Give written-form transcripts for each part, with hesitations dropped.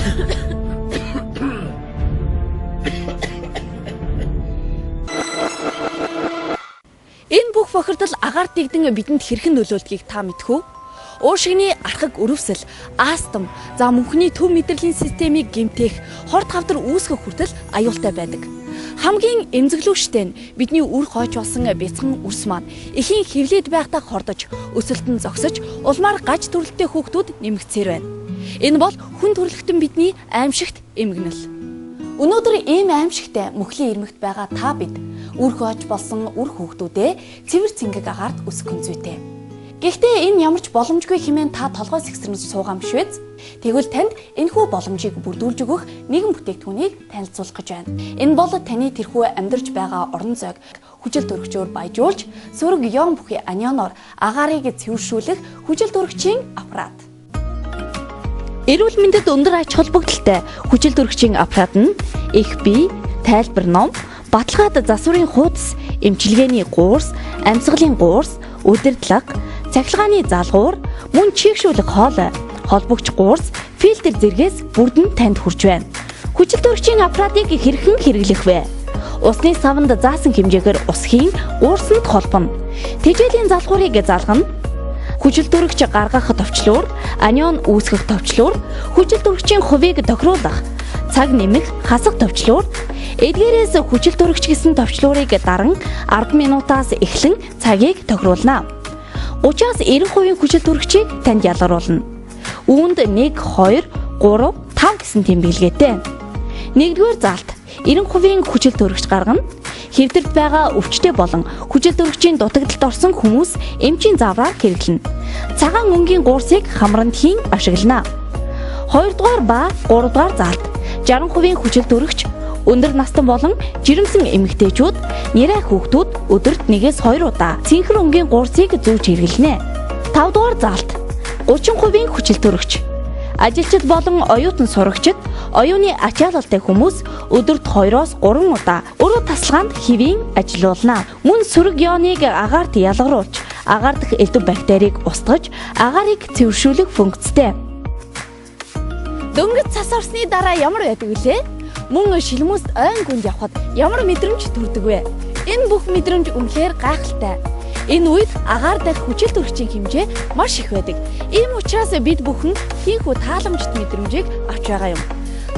Энэ бүх бохирдол агаар дэгдэн бидэнд хэрхэн нөлөөлдгийг та мэдэх үү? Уушигны архаг өрөвсөл, астм, за мөнхний төв мэдрэлийн системийг гэмтэх, хорт хавдар үүсгэх хүртэл аюултай байдаг. Хамгийн эмзэглүүштэй нь бидний үр хойч болсон бяцхан үрс маань эхийн хэвлээд байхдаа хордож, өсөлтөнд зогсож, улмаар гаж төрөлттэй хүүхдүүд нэмэгцээр байна. Энэ бол хүн төрөлхтөн бидний аимшигт эмгэнэл. Өнөөдөр ийм аимшигтай мөхлийн ирмэгт байгаа та бид үр хойч болсон үр хүүхдүүдээ цэвэр цэнгэг агаарт өсгөх зүйтэй. Гэхдээ энэ ямарч боломжгүй хэмээн та толгой сэгсрэн суугаан биш биз? Тэгвэл танд энэхүү боломжийг бүрдүүлж өгөх нэгэн бүтээгдэхүүнийг танилцуулах гэж байна. Энэ бол таны тэрхүү амьдарч байгаа орон зайг хүчил төрөгчөөр баяжуулж, сөрөг ён бүхий анионоор агаарыг цэвэршүүлэх хүчил төрөгчийн аппарат. Эрүүл мэндэд өндөр ач холбогдолтой хүчил төрөгчийн аппарат нь их бие, тайлбар ном, баталгаад засварын хуудас, эмчилгээний гуурс, амьсгалын гуурс, удирдлага, цахилгааны залгуур, мөн чийгшүүлэх хоол, холбогч гуурс, фильтр зэргээс бүрдэн танд хүрч байна. Хүчил төрөгчийн аппаратыг хэрхэн хэрэглэх вэ? Усны савнд заасан хэмжээгээр ус хийн, гуурсанд холбоно. Тэжээлийн залгуурыг залгана. Хүчил төрөгч гаргах товчлуур, анион үүсгэх товчлуур, хүчил төрөгчийн хувийг тохируулах, цаг нэмэх, хасах товчлуур, эдгээрээс хүчил төрөгч гэсэн товчлуурыг даран 10 минутаас эхлэн цагийг тохируулна. 30-аас 90% хүчил төрөгчийг танд ялгаруулна. Үүнд 1, 2, 3, 5 гэсэн тэмдэглэгээтэй. 1-р залт 90% хүчил төрөгч гаргана. Хэвдэрт байгаа өвчтэй болон хүчил төрөгчийн дутагдалд орсон хүмүүс эмчийн завраар хэрэглэнэ. Цагаан өнгийн гуурсыг хамранд хийн ашиглана. 2-р ба 3-р залт 60% хүчил төрөгч өндөр настан болон жирэмсэн эмэгтэйчүүд, нярай хүүхдүүд өдөрт 1-2 удаа цэнхэр өнгийн гуурсыг зүүж хэрэглэнэ. 5-р залт 30% хүчил төрөгч ажилчид болон оюутан сурагчид, оюуны ачаалалтай хүмүүс өдөрт 2-3 удаа өрөө тасалгаанд хэвийн ажиллуулна. Мөн сөрөг ёоныг агаарт ялгаруулж, агаар дахь элдв бактерийг устгаж, агаарыг цэвэршүүлэх функцтэй. Дөнгөж цас орсны дараа ямар байдаг вүлээ? Мөн шилмүст ойн гүнд явхад ямар мэдрэмж төрдөг вэ? Энэ бүх мэдрэмж үнэхээр гайхалтай. Энэ үед агаар дах хүчил төрөгчийн хэмжээ маш их байдаг. Ийм учраас бид бүхэн тийхүү тааламжит мэдрэмжийг авч байгаа юм.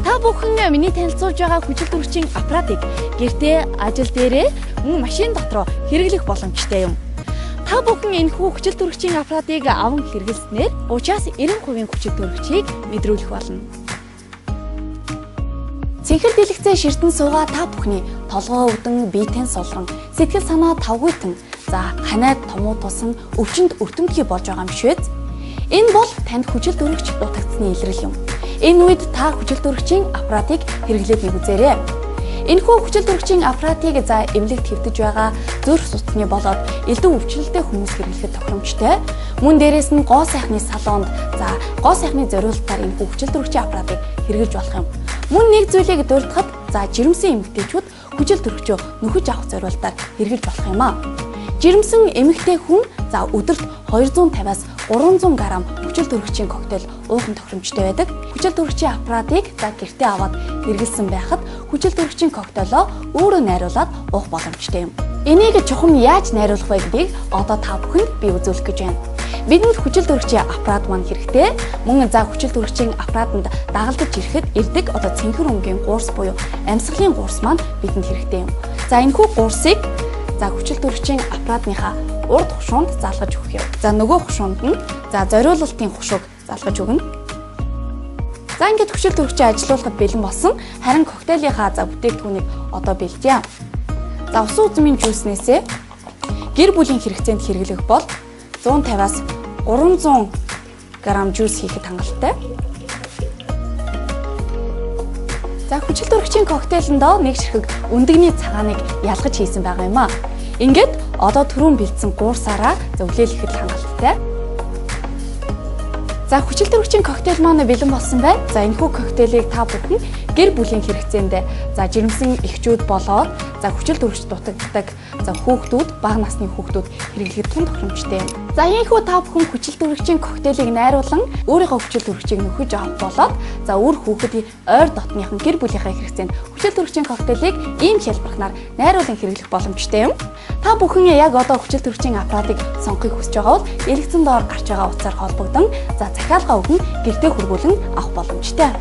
Та бүхэн миний танилцуулж байгаа хүчил төрөгчийн аппаратыг гэртээ, ажил дээрээ, мөн машин дотроо хэрэглэх боломжтой юм. Та бүхэн энэхүү хүчил төрөгчийн аппаратыг аван хэрэглэснээр 30-аас 90% хүчил төрөгчийг мэдрүүлэх болно. Цэнхэр дэлгэцээ ширтэн суугаа та бүхний толгой өвдөн, биетэн сулран, сэтгэл санаа тавгуйтан, за ханаад томуу тусан өвчнөд өртөмтгий болж байгаа юм биш үү? Энэ бол танд хүчил төрөгч дутагдсны илрэл юм. Энэ үед та хүчил төрөгчийн аппаратыг хэрэглээд нэг үзээрэй. Энэхүү хүчил төрөгчийн аппаратыг за эмнэлэгт хэвтэж байгаа зүрх судасны болоод элдв өвчлөлтэй хүмүүс хэрэглэхэд тохиромжтой. Мөн дээрээс нь гоо сайхны салонд за гоо сайхны зориулалтаар энэхүү хүчил төрөгчийн аппаратыг хэрэглэж болох юм. Мөн нэг зүйлийг дурдахад за жирэмсэн эмэгтэйчүүд хүчил төрөгчөө нөхөж авах зориулалтаар хэрэглэж болох юм аа. Жирэмсэн эмэгтэй хүн за өдөрт 250-аас 300 г хүчил төрөгчийн коктейл уух нь тохиромжтой байдаг. Хүчил төрөгчийн аппаратыг за гэртээ аваад хэрэглэсэн байхад хүчил төрөгчийн коктейлоо өөрөө найруулад уух боломжтой юм. Энийг чухам яаж найруулах вэ гэдгийг одоо та бүхэнд би үзүүлэх гэж байна. Бидэнд хүчил төрөгчийн аппарат маань хэрэгтэй. Мөн за хүчил төрөгчийн аппаратанд дагалдаж ирэхэд ирдэг одоо цэнхэр өнгийн гуурс буюу амьсгалын гуурс маань бидэнд хэрэгтэй юм. За энэхүү гуурсыг за хүчил төрөгчийн аппаратныхаа урд хушуунд залгаж өгөх юм. За нөгөө хушуунд нь за зориулалтын хушууг залгаж өгнө. За ингээд хүчил төрөгчийн ажилуулахад бэлэн болсон. Харин коктейлийнхаа за бүтээгдэхүүнийг одоо бэлдээ. За усан үзмийн жүүснээсээ гэр бүлийн хэрэгцээнд хэрэглэх бол 150-аас 300 г жүүс хийхэд хангалттай. За хүчил төрөгчийн коктейлэндөө нэг ширхэг өндөгний цагааныг ялгаж хийсэн байгаа юм аа. Ингээд одоо түрүүн бэлдсэн гуурсаараа зөвлөөлөхөд хангалттай. За хүчил төрөгчийн коктейл маань бэлэн болсон байна. За энэхүү коктейлийг та бүхэн гэр бүлийн хэрэгцээндээ за жирэмсэн эхчүүд болоод за хүчил төрөгч дутагддаг за хүүхдүүд, бага насны хүүхдүүд хэрэглэхэд тун тохиромжтой юм. За ийхүү та бүхэн хүчил төрөгчийн коктейлийг найруулан өөрийнхөө хүчил төрөгчийг нөхөж авах болоод за үр хүүхэд ойр дотныхан гэр бүлийнхээ хэрэгцээнд хүчил төрөгчийн коктейлийг ийм хялбархнаар найруулан хэрэглэх боломжтой юм. Та бүхэн яг одоо хүчил төрөгчийн аппаратыг сонгохыг хүсэж байгаа бол элэгцэн доор гарч байгаа утсаар холбогдсон за захиалга өгөн гэртээ хүргүүлэн авах боломжтой.